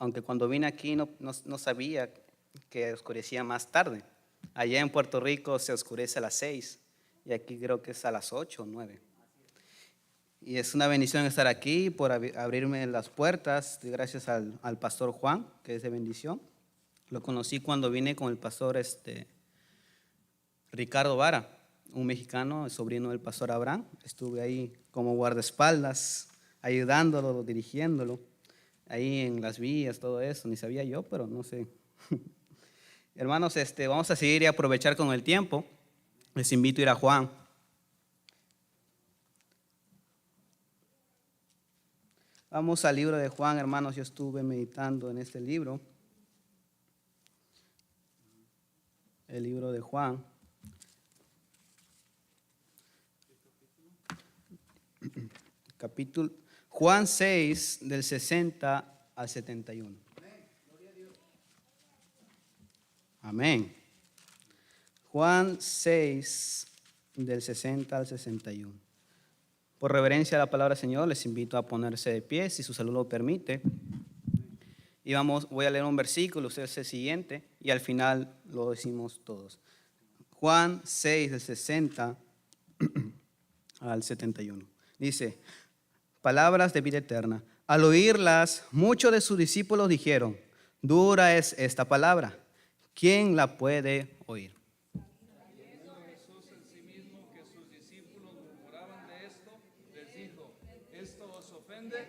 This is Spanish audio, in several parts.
aunque cuando vine aquí no sabía que oscurecía más tarde. Allá en Puerto Rico se oscurece a las 6 y aquí creo que es a las 8 o 9. Y es una bendición estar aquí por abrirme las puertas, gracias al pastor Juan, que es de bendición. Lo conocí cuando vine con el pastor Ricardo Vara, un mexicano, sobrino del pastor Abraham. Estuve ahí como guardaespaldas, ayudándolo, dirigiéndolo, ahí en las vías, todo eso. Ni sabía yo, pero no sé. Hermanos, vamos a seguir y aprovechar con el tiempo. Les invito a ir a Juan. Vamos al libro de Juan, hermanos. Yo estuve meditando en este libro. El libro de Juan. Capítulo Juan 6, del 60 al 71. Amén. Juan 6, del 60 al 61. Por reverencia a la palabra del Señor, les invito a ponerse de pie, si su salud lo permite. Y voy a leer un versículo, usted es el siguiente, y al final lo decimos todos. Juan 6, del 60 al 71. Dice, palabras de vida eterna. Al oírlas, muchos de sus discípulos dijeron, dura es esta palabra, ¿quién la puede oír? Sabiendo Jesús en sí mismo que sus discípulos murmuraban de esto, les dijo, ¿esto os ofende?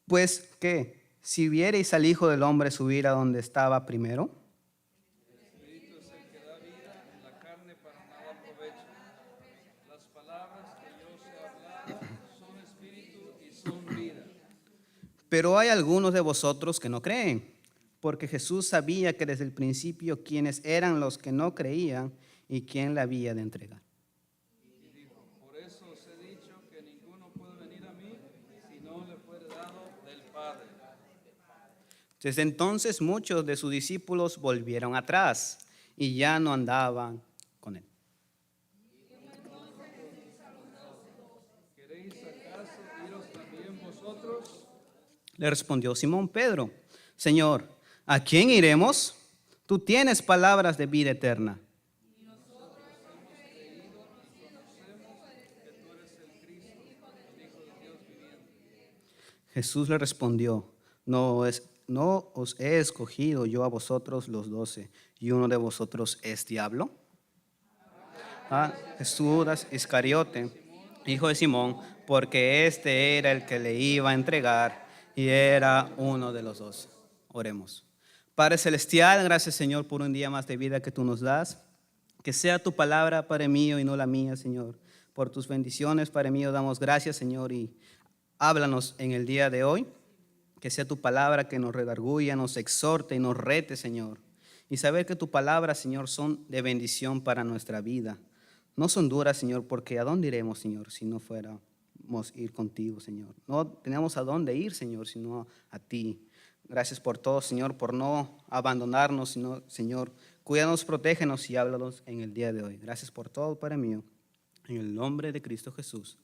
Pues, ¿qué? Si viereis al Hijo del Hombre subir a donde estaba primero. El Espíritu es el que da vida, la carne para nada aprovecha. Las palabras que yo os he hablado son espíritu y son vida. Pero hay algunos de vosotros que no creen, porque Jesús sabía que desde el principio quiénes eran los que no creían y quién le había de entregar. Y dijo, por eso os he dicho que ninguno puede venir a mí si no le fuere dado del Padre. Desde entonces muchos de sus discípulos volvieron atrás y ya no andaban con él. ¿Queréis acaso iros también vosotros? Le respondió Simón Pedro, Señor, ¿a quién iremos? Tú tienes palabras de vida eterna. Jesús le respondió, no os he escogido yo a vosotros los 12, y uno de vosotros es diablo. Judas Iscariote, hijo de Simón, porque este era el que le iba a entregar y era uno de los 12. Oremos. Padre Celestial, gracias Señor por un día más de vida que tú nos das. Que sea tu palabra, Padre mío, y no la mía, Señor. Por tus bendiciones, Padre mío, damos gracias, Señor, y háblanos en el día de hoy. Que sea tu palabra que nos redarguya, nos exhorte y nos rete, Señor. Y saber que tu palabra, Señor, son de bendición para nuestra vida. No son duras, Señor, porque ¿a dónde iremos, Señor, si no fuéramos ir contigo, Señor? No tenemos a dónde ir, Señor, sino a ti. Gracias por todo, Señor, por no abandonarnos, sino, Señor, cuídanos, protégenos y háblanos en el día de hoy. Gracias por todo, Padre mío, en el nombre de Cristo Jesús.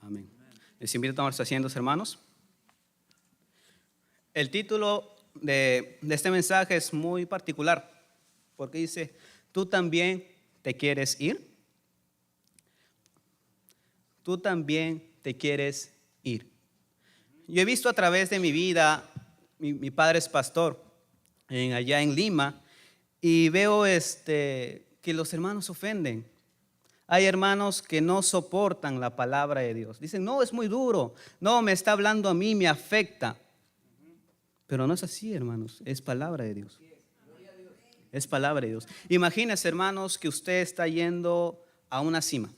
Amén. Les invito a tomar asientos, hermanos. El título de este mensaje es muy particular, porque dice, ¿tú también te quieres ir? Tú también te quieres ir. Yo he visto a través de mi vida, mi padre es pastor allá en Lima, y veo que los hermanos ofenden. Hay hermanos que no soportan la palabra de Dios. Dicen, no, es muy duro. No, me está hablando a mí, me afecta. Pero no es así, hermanos. Es palabra de Dios. Es palabra de Dios. Imagínense, hermanos, que usted está yendo a una cima.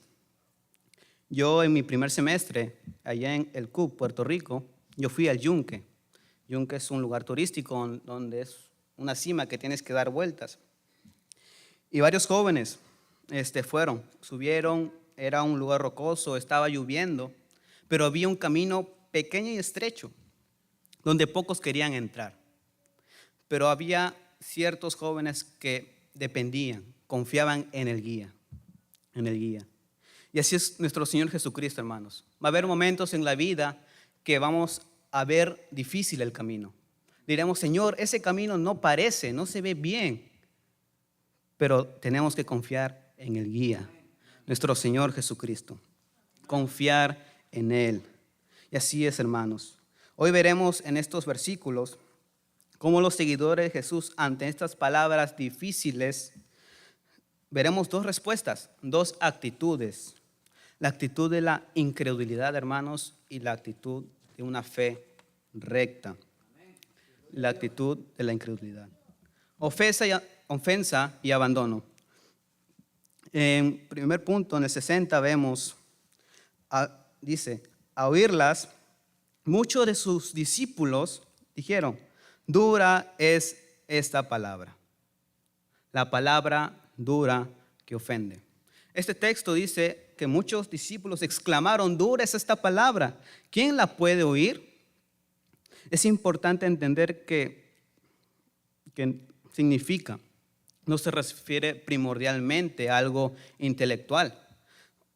Yo en mi primer semestre, allá en El Cub, Puerto Rico, yo fui al Yunque. Yunque es un lugar turístico donde es una cima que tienes que dar vueltas. Y varios jóvenes subieron, era un lugar rocoso, estaba lloviendo, pero había un camino pequeño y estrecho, donde pocos querían entrar. Pero había ciertos jóvenes que dependían, confiaban en el guía. Y así es nuestro Señor Jesucristo, hermanos. Va a haber momentos en la vida que vamos a ver difícil el camino. Diremos, Señor, ese camino no parece, no se ve bien. Pero tenemos que confiar en el guía, nuestro Señor Jesucristo. Confiar en Él. Y así es, hermanos. Hoy veremos en estos versículos cómo los seguidores de Jesús, ante estas palabras difíciles, veremos dos respuestas, dos actitudes. La actitud de la incredulidad, hermanos, y la actitud de una fe recta. La actitud de la incredulidad. Ofensa y abandono. En primer punto, en el 60, vemos, dice, a oírlas, muchos de sus discípulos dijeron, dura es esta palabra. La palabra dura que ofende. Este texto dice que muchos discípulos exclamaron, dura es esta palabra. ¿Quién la puede oír? Es importante entender que significa, no se refiere primordialmente a algo intelectual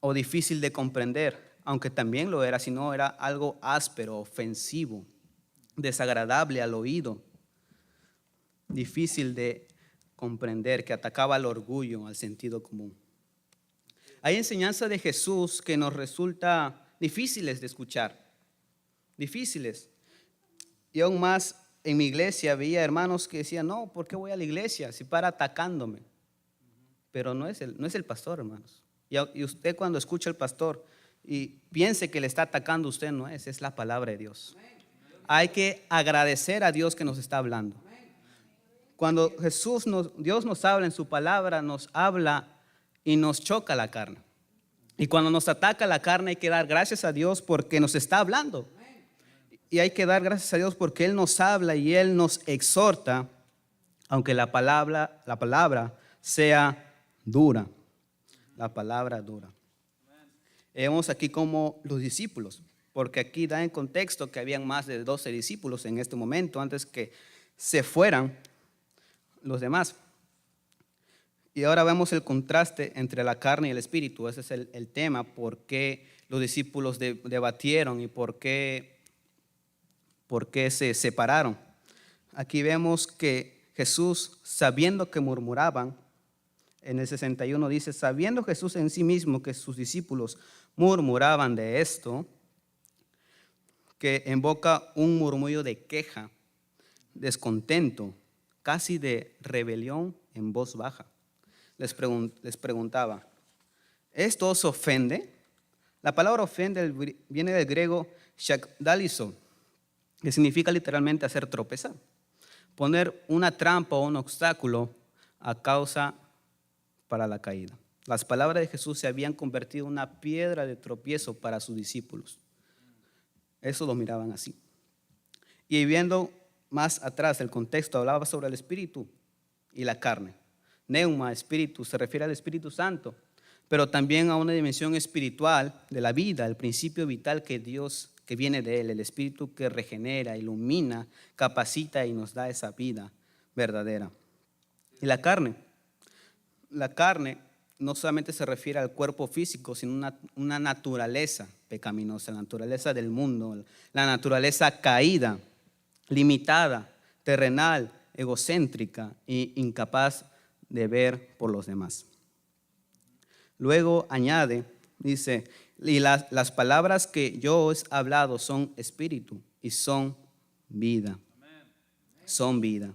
o difícil de comprender, aunque también lo era, sino era algo áspero, ofensivo, desagradable al oído, difícil de comprender, que atacaba al orgullo, al sentido común. Hay enseñanzas de Jesús que nos resultan difíciles de escuchar, difíciles. Y aún más en mi iglesia veía hermanos que decían, no, ¿por qué voy a la iglesia si para atacándome? Pero no es el pastor, hermanos. Y usted cuando escucha al pastor y piense que le está atacando, usted no es la palabra de Dios. Hay que agradecer a Dios que nos está hablando. Cuando Dios nos habla en su palabra, nos habla y nos choca la carne. Y cuando nos ataca la carne hay que dar gracias a Dios porque nos está hablando. Y hay que dar gracias a Dios porque Él nos habla y Él nos exhorta, aunque la palabra sea dura. La palabra dura. Vemos aquí como los discípulos, porque aquí da en contexto que habían más de 12 discípulos en este momento, antes que se fueran los demás. Y ahora vemos el contraste entre la carne y el espíritu. Ese es el tema, por qué los discípulos debatieron y por qué se separaron. Aquí vemos que Jesús, sabiendo que murmuraban, en el 61 dice, sabiendo Jesús en sí mismo que sus discípulos murmuraban de esto, que invoca un murmullo de queja, descontento, casi de rebelión en voz baja. Les preguntaba, ¿esto os ofende? La palabra ofende viene del griego shakdalizo, que significa literalmente hacer tropezar, poner una trampa o un obstáculo a causa para la caída. Las palabras de Jesús se habían convertido en una piedra de tropiezo para sus discípulos. Eso lo miraban así. Y viendo más atrás el contexto, hablaba sobre el espíritu y la carne. Neuma, espíritu, se refiere al Espíritu Santo, pero también a una dimensión espiritual de la vida, el principio vital que viene de Él, el espíritu que regenera, ilumina, capacita y nos da esa vida verdadera. Y la carne no solamente se refiere al cuerpo físico, sino una naturaleza pecaminosa, la naturaleza del mundo, la naturaleza caída, limitada, terrenal, egocéntrica e incapaz de ver por los demás. Luego añade, dice, y las palabras que yo os he hablado son espíritu y son vida. Son vida.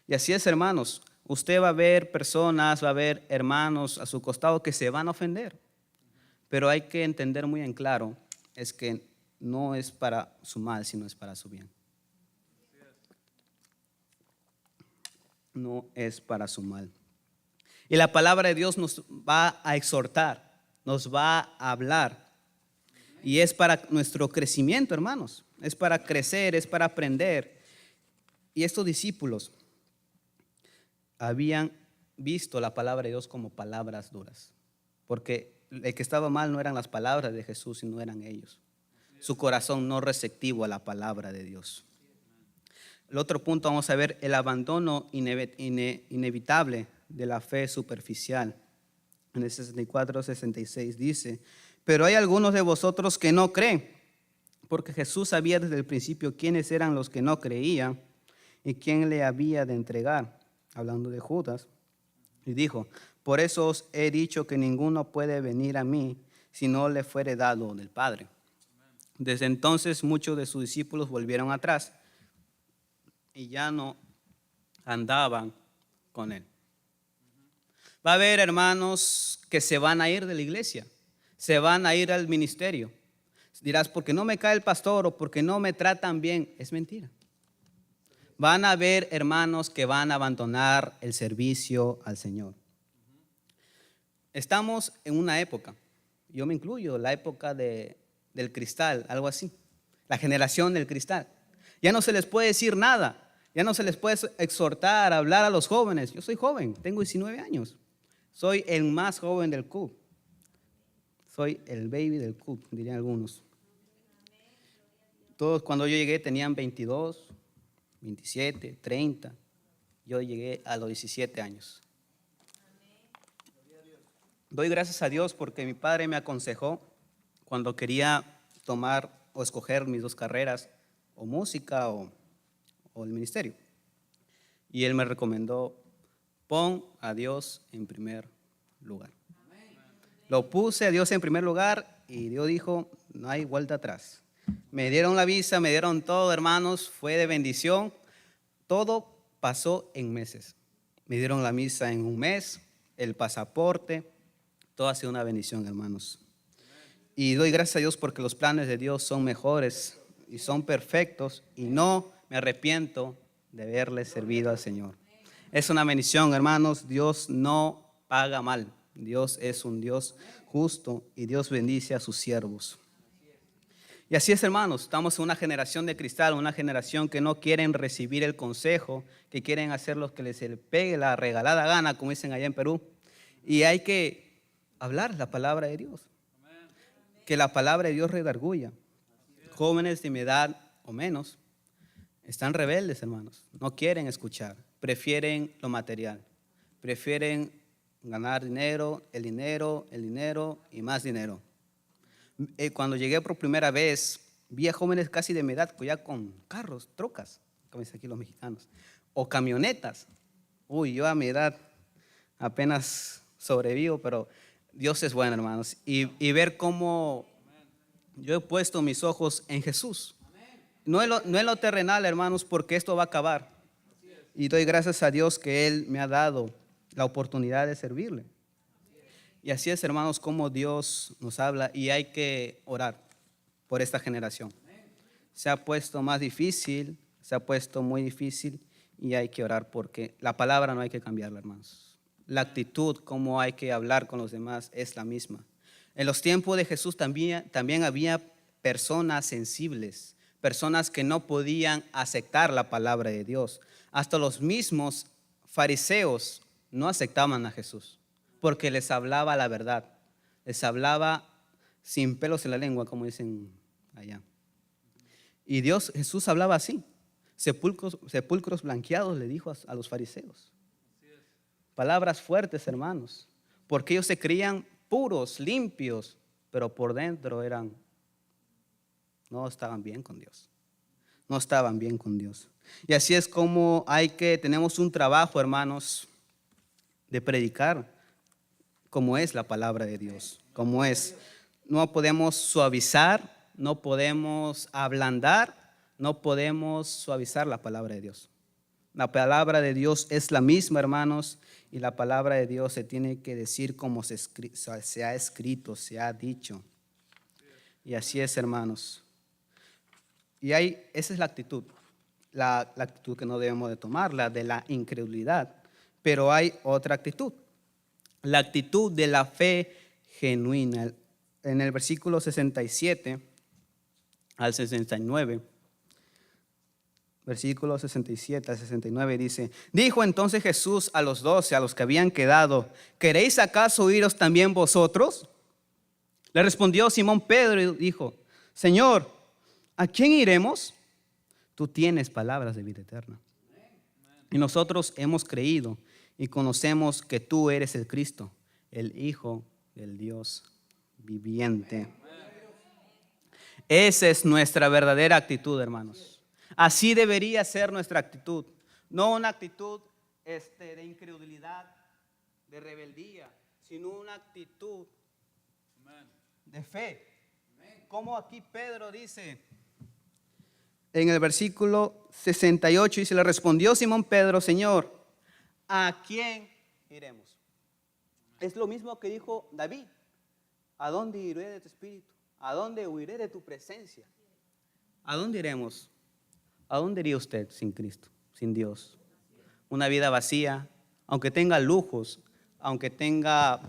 Y así es, hermanos. Usted va a ver personas, va a ver hermanos a su costado que se van a ofender. Pero hay que entender muy en claro, es que no es para su mal, sino es para su bien. No es para su mal. Y la palabra de Dios nos va a exhortar, nos va a hablar. Y es para nuestro crecimiento, hermanos. Es para crecer, es para aprender. Y estos discípulos habían visto la palabra de Dios como palabras duras. Porque el que estaba mal no eran las palabras de Jesús, sino eran ellos. Su corazón no receptivo a la palabra de Dios. El otro punto vamos a ver el abandono inevitable de la fe superficial. En el 64-66 dice, pero hay algunos de vosotros que no creen, porque Jesús sabía desde el principio quiénes eran los que no creían y quién le había de entregar, hablando de Judas. Y dijo: por eso os he dicho que ninguno puede venir a mí si no le fuere dado del Padre. Desde entonces muchos de sus discípulos volvieron atrás y ya no andaban con él. Va a haber hermanos que se van a ir de la iglesia, se van a ir al ministerio. Dirás, porque no me cae el pastor o porque no me tratan bien. Es mentira. Van a haber hermanos que van a abandonar el servicio al Señor. Estamos en una época, yo me incluyo, la época del cristal, algo así, la generación del cristal. Ya no se les puede decir nada, ya no se les puede exhortar, hablar a los jóvenes. Yo soy joven, tengo 19 años, soy el más joven del club, soy el baby del club, dirían algunos. Todos cuando yo llegué tenían 22, 27, 30, yo llegué a los 17 años. Doy gracias a Dios porque mi padre me aconsejó cuando quería tomar o escoger mis dos carreras, o música o el ministerio. Y él me recomendó: pon a Dios en primer lugar. Lo puse a Dios en primer lugar y Dios dijo: no hay vuelta atrás. Me dieron la visa, me dieron todo, hermanos, fue de bendición. Todo pasó en meses. Me dieron la visa en un mes, el pasaporte. Todo ha sido una bendición, hermanos. Y doy gracias a Dios porque los planes de Dios son mejores y son perfectos y no me arrepiento de haberle servido al Señor. Es una bendición, hermanos. Dios no paga mal. Dios es un Dios justo y Dios bendice a sus siervos. Y así es, hermanos. Estamos en una generación de cristal, una generación que no quieren recibir el consejo, que quieren hacer lo que les pegue la regalada gana, como dicen allá en Perú. Y hay que hablar la palabra de Dios. Que la palabra de Dios redarguya. Jóvenes de mi edad o menos están rebeldes, hermanos. No quieren escuchar. Prefieren lo material. Prefieren ganar dinero, el dinero y más dinero. Cuando llegué por primera vez, vi a jóvenes casi de mi edad, ya con carros, trocas, como dicen aquí los mexicanos, o camionetas. Uy, yo a mi edad apenas sobrevivo, pero Dios es bueno, hermanos. Y ver cómo yo he puesto mis ojos en Jesús. No en lo terrenal, hermanos, porque esto va a acabar. Y doy gracias a Dios que Él me ha dado la oportunidad de servirle. Y así es, hermanos, como Dios nos habla y hay que orar por esta generación. Se ha puesto más difícil, se ha puesto muy difícil y hay que orar porque la palabra no hay que cambiarla, hermanos. La actitud, cómo hay que hablar con los demás es la misma. En los tiempos de Jesús también había personas sensibles, personas que no podían aceptar la palabra de Dios. Hasta los mismos fariseos no aceptaban a Jesús porque les hablaba la verdad, les hablaba sin pelos en la lengua, como dicen allá. Y Jesús hablaba así, sepulcros blanqueados, le dijo a los fariseos. Palabras fuertes, hermanos, porque ellos se creían puros, limpios, pero por dentro no estaban bien con Dios. No estaban bien con Dios. Y así es como tenemos un trabajo, hermanos, de predicar como es la palabra de Dios, como es. No podemos suavizar, no podemos ablandar, no podemos suavizar la palabra de Dios. La palabra de Dios es la misma, hermanos, y la palabra de Dios se tiene que decir como se ha escrito, se ha dicho. Y así es, hermanos. Y esa es la actitud que no debemos de tomar, la de la incredulidad. Pero hay otra actitud, la actitud de la fe genuina. En el versículo 67 al 69, versículo 67 al 69 dice: dijo entonces Jesús a los 12, a los que habían quedado: ¿queréis acaso iros también vosotros? Le respondió Simón Pedro y dijo: Señor, ¿a quién iremos? Tú tienes palabras de vida eterna. Y nosotros hemos creído y conocemos que tú eres el Cristo, el Hijo del Dios viviente. Esa es nuestra verdadera actitud, hermanos. Así debería ser nuestra actitud. No una actitud de incredulidad, de rebeldía, sino una actitud de fe. Como aquí Pedro dice en el versículo 68, dice, le respondió Simón Pedro, Señor, ¿a quién iremos? Es lo mismo que dijo David. ¿A dónde iré de tu espíritu? ¿A dónde huiré de tu presencia? ¿A dónde iremos? ¿A dónde iría usted sin Cristo, sin Dios? Una vida vacía, aunque tenga lujos, aunque tenga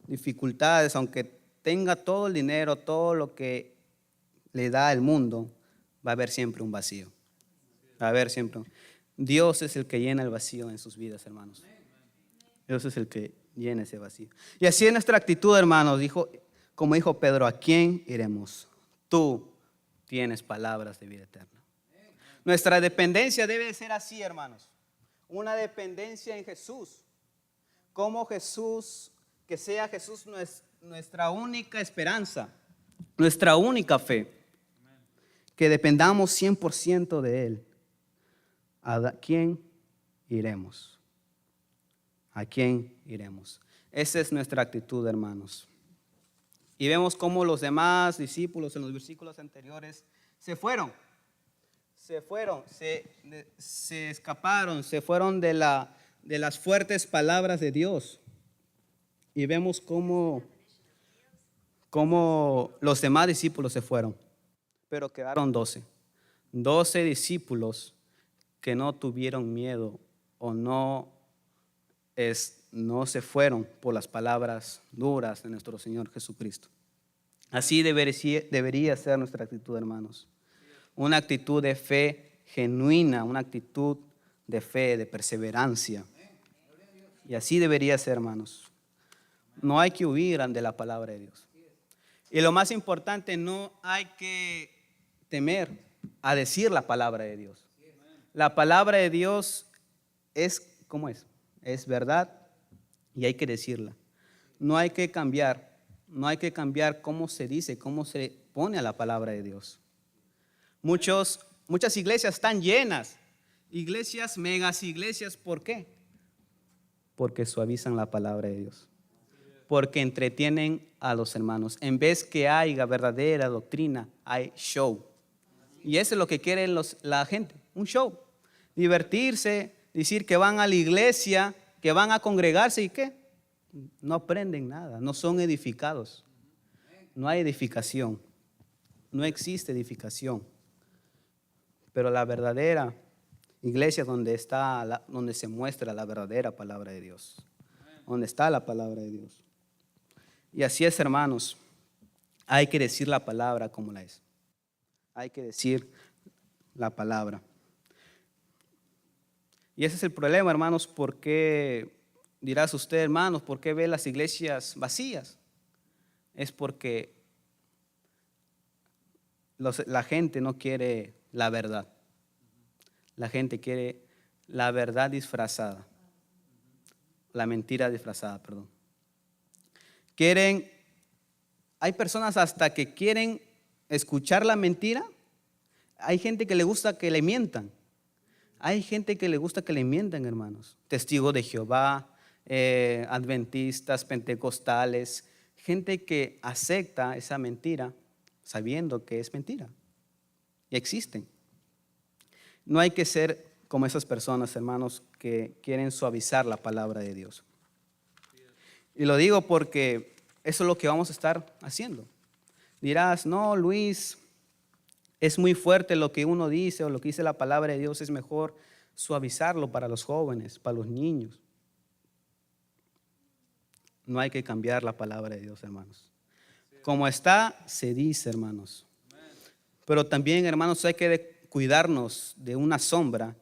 dificultades, aunque tenga todo el dinero, todo lo que le da el mundo, va a haber siempre un vacío. Va a haber siempre. Dios es el que llena el vacío en sus vidas, hermanos. Dios es el que llena ese vacío. Y así es nuestra actitud, hermanos. Como dijo Pedro, ¿a quién iremos? Tú tienes palabras de vida eterna. Nuestra dependencia debe ser así, hermanos. Una dependencia en Jesús. Como Jesús, que sea Jesús nuestra única esperanza, nuestra única fe. Que dependamos 100% de Él. ¿A quién iremos? ¿A quién iremos? Esa es nuestra actitud, hermanos. Y vemos cómo los demás discípulos en los versículos anteriores se escaparon, se fueron de las fuertes palabras de Dios. Y vemos cómo los demás discípulos se fueron, pero quedaron 12 discípulos que no tuvieron miedo o no se fueron por las palabras duras de nuestro Señor Jesucristo. Así debería ser nuestra actitud, hermanos. Una actitud de fe genuina, una actitud de fe, de perseverancia. Y así debería ser, hermanos. No hay que huir de la palabra de Dios. Y lo más importante, no hay que temer a decir la palabra de Dios. La palabra de Dios es, ¿cómo es? Es verdad y hay que decirla. No hay que cambiar cómo se dice, cómo se pone a la palabra de Dios. Muchas iglesias están llenas, iglesias, megas iglesias, ¿por qué? Porque suavizan la palabra de Dios. Porque entretienen a los hermanos. En vez que haya verdadera doctrina, hay show. Y eso es lo que quiere la gente, un show. Divertirse, decir que van a la iglesia, que van a congregarse y ¿qué? No aprenden nada, no son edificados. No hay edificación, no existe edificación. Pero la verdadera iglesia donde se muestra la verdadera palabra de Dios. Donde está la palabra de Dios. Y así es, hermanos, hay que decir la palabra como la es. Hay que decir la palabra. Y ese es el problema, hermanos, ¿por qué dirás usted, hermanos, por qué ve las iglesias vacías? Es porque la gente no quiere la verdad. La gente quiere la verdad disfrazada. La mentira disfrazada, perdón. Hay personas hasta que quieren escuchar la mentira. Hay gente que le gusta que le mientan. Hay gente que le gusta que le mientan, hermanos. Testigos de Jehová, adventistas, pentecostales, gente que acepta esa mentira sabiendo que es mentira. Y existen. No hay que ser como esas personas, hermanos, que quieren suavizar la palabra de Dios. Y lo digo porque eso es lo que vamos a estar haciendo. Dirás, no, Luis, es muy fuerte lo que uno dice o lo que dice la palabra de Dios, es mejor suavizarlo para los jóvenes, para los niños. No hay que cambiar la palabra de Dios, hermanos. Como está, se dice, hermanos. Pero también, hermanos, hay que cuidarnos de una sombra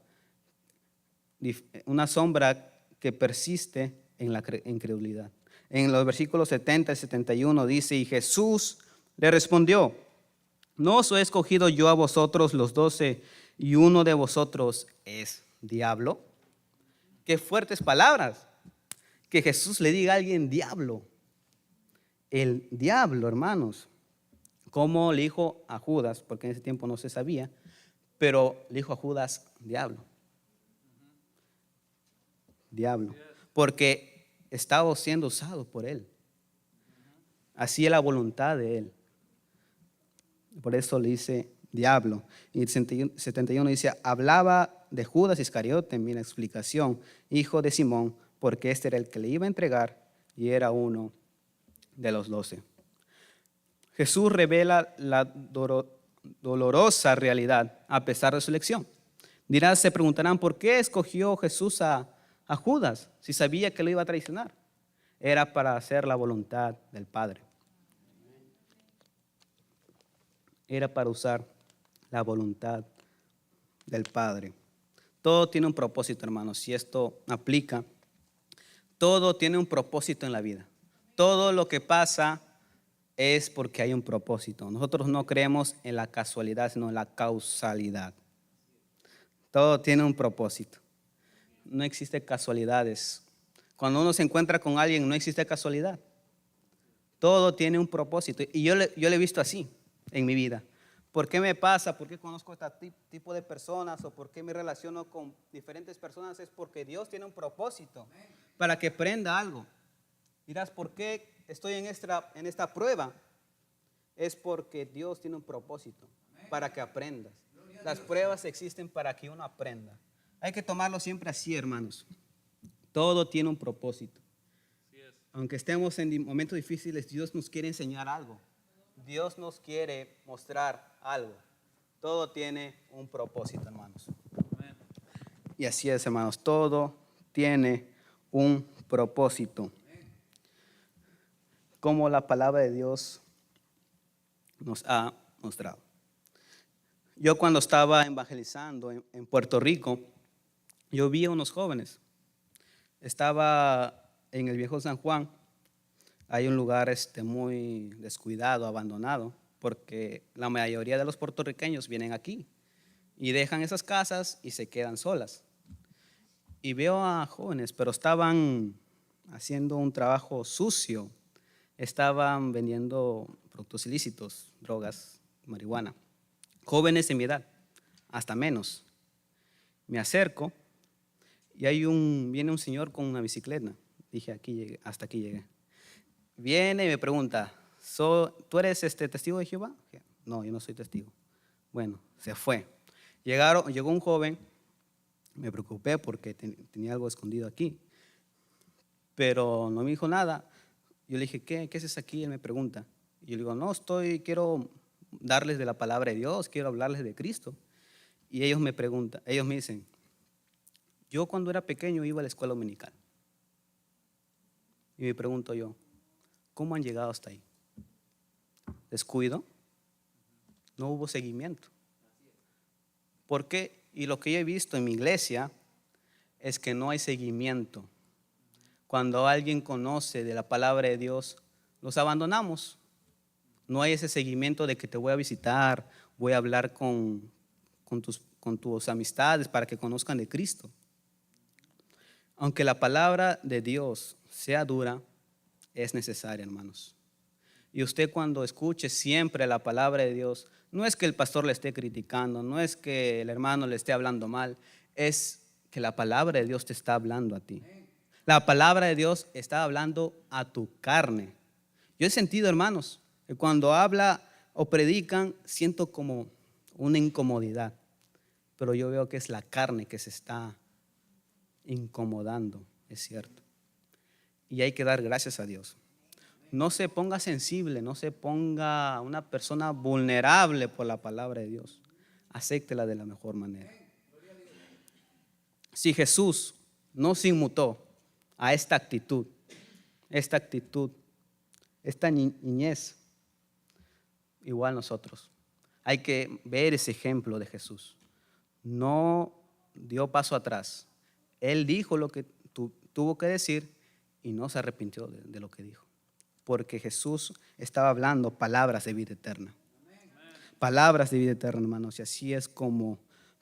que persiste en la incredulidad. En los versículos 70 y 71 dice, y Jesús le respondió, ¿no os he escogido yo a vosotros los 12 y uno de vosotros es diablo? Qué fuertes palabras. Que Jesús le diga a alguien diablo. El diablo, hermanos. ¿Cómo le dijo a Judas? Porque en ese tiempo no se sabía, pero le dijo a Judas, diablo. Diablo. Porque estaba siendo usado por él. Hacía la voluntad de él. Por eso le dice diablo. Y el 71 dice, hablaba de Judas Iscariote, mira explicación, hijo de Simón, porque este era el que le iba a entregar y era uno de los 12. Jesús revela la dolorosa realidad a pesar de su elección. Dirás, se preguntarán, ¿por qué escogió Jesús a Judas si sabía que lo iba a traicionar? Era para hacer la voluntad del Padre. Era para usar la voluntad del Padre. Todo tiene un propósito, hermanos, si esto aplica. Todo tiene un propósito en la vida. Todo lo que pasa es porque hay un propósito. Nosotros no creemos en la casualidad, sino en la causalidad. Todo tiene un propósito. No existe casualidades. Cuando uno se encuentra con alguien, no existe casualidad. Todo tiene un propósito. Y yo lo he visto así en mi vida. ¿Por qué me pasa? ¿Por qué conozco este tipo de personas? ¿O por qué me relaciono con diferentes personas? Es porque Dios tiene un propósito para que aprenda algo. Dirás, ¿por qué estoy en esta prueba? Es porque Dios tiene un propósito para que aprendas. Las pruebas existen para que uno aprenda. Hay que tomarlo siempre así, hermanos. Todo tiene un propósito. Aunque estemos en momentos difíciles, Dios nos quiere enseñar algo. Dios nos quiere mostrar algo. Todo tiene un propósito, hermanos. Y así es, hermanos. Todo tiene un propósito. Como la palabra de Dios nos ha mostrado. Yo cuando estaba evangelizando en Puerto Rico, yo vi a unos jóvenes. Estaba en el viejo San Juan. Hay un lugar muy descuidado, abandonado, porque la mayoría de los puertorriqueños vienen aquí y dejan esas casas y se quedan solas. Y veo a jóvenes, pero estaban haciendo un trabajo sucio. Estaban vendiendo productos ilícitos, drogas, marihuana. Jóvenes de mi edad, hasta menos. Me acerco y viene un señor con una bicicleta. Dije, aquí llegué, hasta aquí llegué. Viene y me pregunta, ¿tú eres testigo de Jehová? No, yo no soy testigo. Bueno, se fue. Llegó un joven, me preocupé porque tenía algo escondido aquí, pero no me dijo nada. Yo le dije, ¿qué haces aquí? Él me pregunta. Y yo le digo, no, quiero darles de la palabra de Dios, quiero hablarles de Cristo. Y ellos me dicen, yo cuando era pequeño iba a la escuela dominical. Y me pregunto yo, ¿cómo han llegado hasta ahí? ¿Descuido? No hubo seguimiento. ¿Por qué? Y lo que yo he visto en mi iglesia es que no hay seguimiento. Cuando alguien conoce de la palabra de Dios, los abandonamos. No hay ese seguimiento de que te voy a visitar, voy a hablar con tus amistades para que conozcan de Cristo. Aunque la palabra de Dios sea dura, es necesaria, hermanos. Y usted cuando escuche siempre la palabra de Dios, no es que el pastor le esté criticando, no es que el hermano le esté hablando mal, es que la palabra de Dios te está hablando a ti. La palabra de Dios está hablando a tu carne. Yo he sentido, hermanos, que cuando habla o predican, siento como una incomodidad, pero yo veo que es la carne que se está incomodando, es cierto. Y hay que dar gracias a Dios. No se ponga sensible, no se ponga una persona vulnerable por la palabra de Dios. Acéptela de la mejor manera. Si Jesús no se inmutó a esta actitud, esta niñez, igual nosotros. Hay que ver ese ejemplo de Jesús. No dio paso atrás. Él dijo lo que tuvo que decir y no se arrepintió de lo que dijo. Porque Jesús estaba hablando palabras de vida eterna. Palabras de vida eterna, hermanos. Y así es como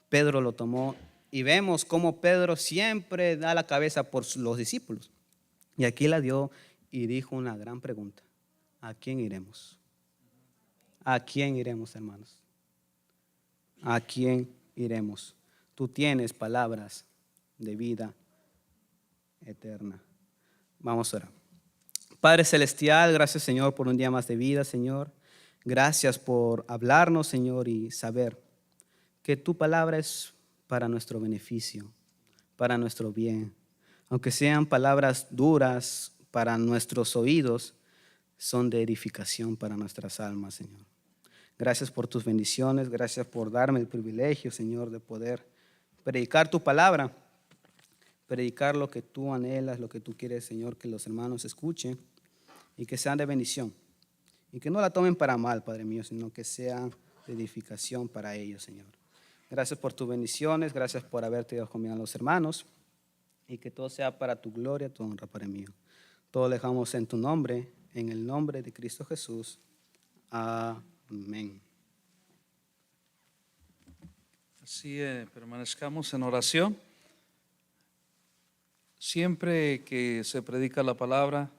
Pedro lo tomó. Y vemos cómo Pedro siempre da la cabeza por los discípulos. Y aquí la dio y dijo una gran pregunta. ¿A quién iremos? ¿A quién iremos, hermanos? ¿A quién iremos? Tú tienes palabras de vida eterna. Vamos a orar. Padre Celestial, gracias, Señor, por un día más de vida, Señor. Gracias por hablarnos, Señor, y saber que tu palabra es para nuestro beneficio, para nuestro bien. Aunque sean palabras duras para nuestros oídos, son de edificación para nuestras almas, Señor. Gracias por tus bendiciones, gracias por darme el privilegio, Señor, de poder predicar tu palabra, predicar lo que tú anhelas, lo que tú quieres, Señor, que los hermanos escuchen y que sean de bendición. Y que no la tomen para mal, Padre mío, sino que sean de edificación para ellos, Señor. Gracias por tus bendiciones, gracias por haberte dado conmigo a los hermanos y que todo sea para tu gloria, tu honra, Padre mío. Todo lo dejamos en tu nombre, en el nombre de Cristo Jesús. Amén. Así permanezcamos en oración. Siempre que se predica la palabra,